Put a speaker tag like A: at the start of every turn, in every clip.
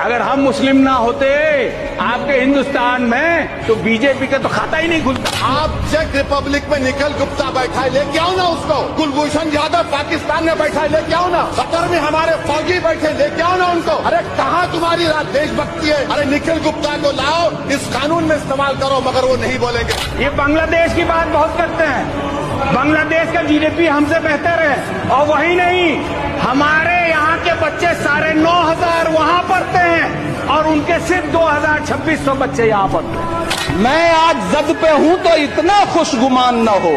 A: अगर हम मुस्लिम ना होते आपके हिंदुस्तान में तो बीजेपी का तो खाता ही नहीं खुलता।
B: आप चेक रिपब्लिक में निखिल गुप्ता बैठा है, लेके आओ ना उसको। कुलभूषण यादव पाकिस्तान में बैठा है, लेके आओ ना। कतर में हमारे फौजी बैठे, लेके आओ ना उनको। अरे कहाँ तुम्हारी देशभक्ति है? अरे निखिल गुप्ता को लाओ, इस कानून में इस्तेमाल करो, मगर वो नहीं बोलेंगे।
A: ये बांग्लादेश की बात बहुत करते हैं, बांग्लादेश का जीडीपी हमसे बेहतर है, और वही नहीं, हमारे यहाँ के बच्चे 9,500 वहाँ पढ़ते हैं और उनके सिर्फ 2,000-2,600 बच्चे यहाँ पढ़ते हैं।
C: मैं आज जद पे हूं तो इतना खुशगुमान न हो,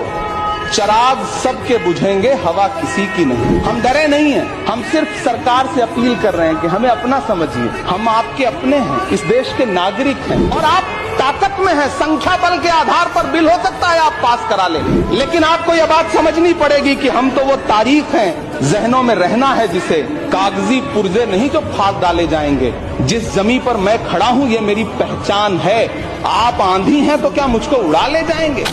C: चराग सबके बुझेंगे, हवा किसी की नहीं। हम डरे नहीं हैं, हम सिर्फ सरकार से अपील कर रहे हैं कि हमें अपना समझिए, हम आपके अपने हैं, इस देश के नागरिक हैं, और आप ताकत में है। संख्या बल के आधार पर बिल हो सकता है आप पास करा लें, लेकिन आपको यह बात समझनी पड़ेगी कि हम तो वो तारीख हैं, जहनों में रहना है जिसे, कागजी पुर्जे नहीं जो फाड़ डाले जाएंगे। जिस जमीन पर मैं खड़ा हूं ये मेरी पहचान है। आप आंधी हैं तो क्या मुझको उड़ा ले जाएंगे?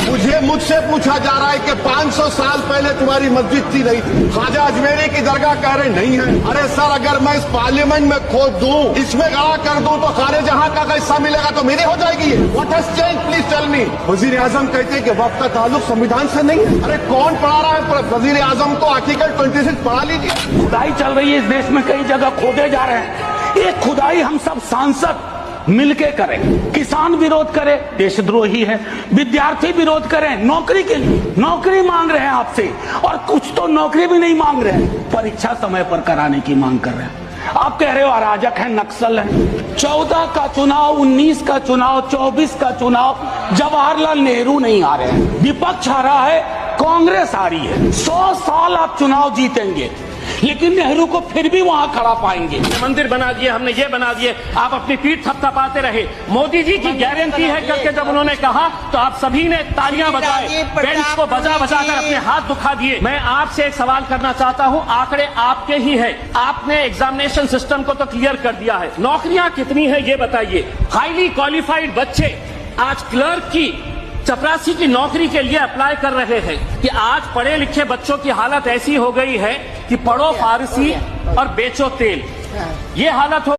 B: मुझसे पूछा जा रहा है कि 500 साल पहले तुम्हारी मस्जिद थी, नहीं थी? ख्वाजा अजमेरी की दरगाह कह रहे नहीं है। अरे सर, अगर मैं इस पार्लियामेंट में खोद दूं, इसमें गड़ा कर दूं, तो सारे जहां का हिस्सा मिलेगा तो मेरी हो जाएगी। What has change, please tell me. वजीर आजम कहते हैं कि वक्त का ताल्लुक संविधान से नहीं है। अरे कौन पढ़ा रहा है वजीर आजम को? आर्टिकल 26 पढ़ा लीजिए।
A: खुदाई चल रही है इस देश में, कई जगह खोदे जा रहे हैं। ये खुदाई हम सब सांसद मिलके करें। किसान विरोध करे, देशद्रोही है। विद्यार्थी विरोध करें, नौकरी के लिए नौकरी मांग रहे हैं आपसे, और कुछ तो नौकरी भी नहीं मांग रहे हैं, परीक्षा समय पर कराने की मांग कर रहे हैं। आप कह रहे हो अराजक है, नक्सल है। 14 का चुनाव, 19 का चुनाव, 24 का चुनाव, जवाहरलाल नेहरू नहीं आ रहे हैं, विपक्ष आ रहा है, कांग्रेस आ रही है। 100 साल आप चुनाव जीतेंगे, लेकिन नेहरू को फिर भी वहां खड़ा पाएंगे।
D: मंदिर बना दिए, हमने ये बना दिए, आप अपनी पीठ थपथपाते रहे। मोदी जी की गारंटी है करके जब उन्होंने कहा तो आप सभी ने तालियां बजाए, बेंच को बजा बजा कर अपने हाथ दुखा दिए। मैं आपसे एक सवाल करना चाहता हूं, आंकड़े आपके ही है, आपने एग्जामिनेशन सिस्टम को तो क्लियर कर दिया है, नौकरियां कितनी है ये बताइए। हाईली क्वालिफाइड बच्चे आज क्लर्क की, चपरासी की नौकरी के लिए अप्लाई कर रहे हैं कि आज पढ़े लिखे बच्चों की हालत ऐसी हो गई है कि पढ़ो फारसी और बेचो तेल, ये हालत हो